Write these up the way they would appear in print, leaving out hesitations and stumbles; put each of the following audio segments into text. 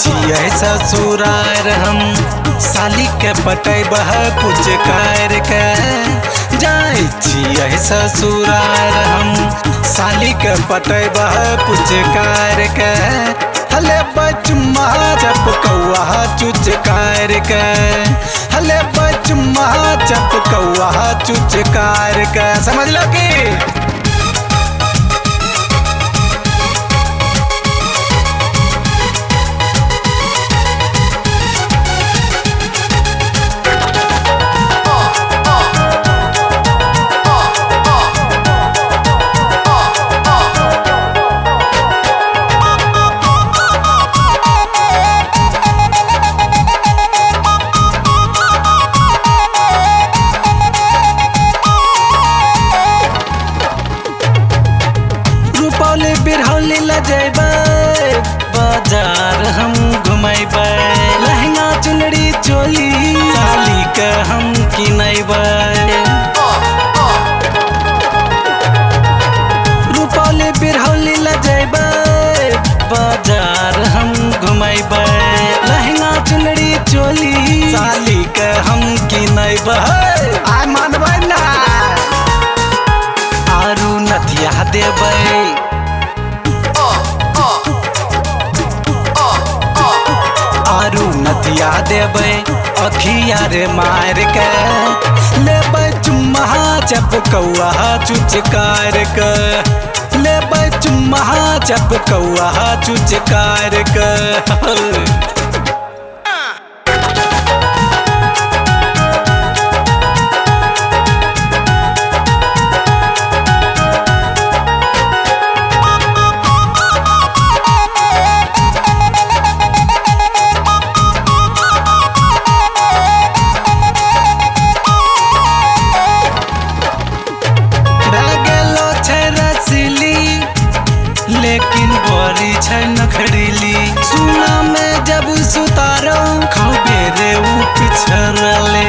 छियै ससुरार हम साली के पटैबह कुछ कर के जाय छियै ससुरार हम साली के पटैबह कुछ कर के हले बचमा जब कौआ चुच कर के हले बचमा जब कौआ चुच कर के समझ लो कि बिरहौली ल जैबै बाजार हम घुमैबै लहंगा चुनरी चोली साली के हम किनैबै रुपौली बिरहौली ल जैबै बाजार हम घुमैबै लहंगा चुनरी चोली साली के हम किनैबै आइ मानबै ना आरू नथिया देबै आरू नथिया देबै अखिया रे मार के लेबै चुम्मा जब कौआ चुचकार के लेबै चुम्मा जब कौआ चुचकार के लेकिन बड़ी छै नखरीली सुना में जब सुतारो खबे रे उ पिछड़ले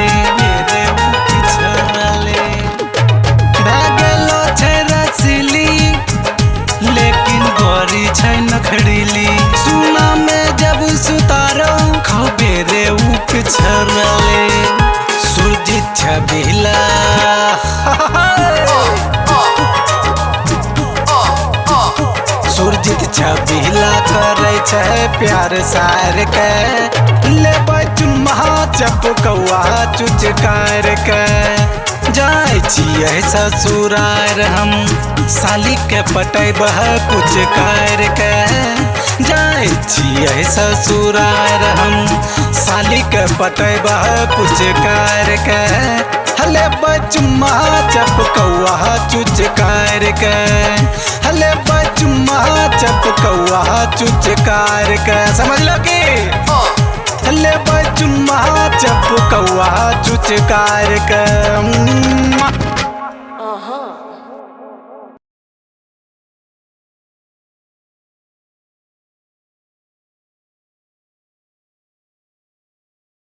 रे उ पिछड़ले भागलो छै रसीली लेकिन बड़ी छै नखरीली सुना में जब सुतारो खबे रे उ पिछड़ले सुरजीत छबिला सुरजीत छबिला करे छै प्यार सार के लेबै चुम्मा जब कौआ चुचकार के जाय छियै ससुरार हम साली के पटैबह कुछ कर के जाय छियै ससुरार हम साली के पटैबह कुछ कर के हले बचमा जब कौआ चुचकार के हले बचमा जब कौआ चुचकार के समझ लो कि हले बचमा जब कौआ चुचकार के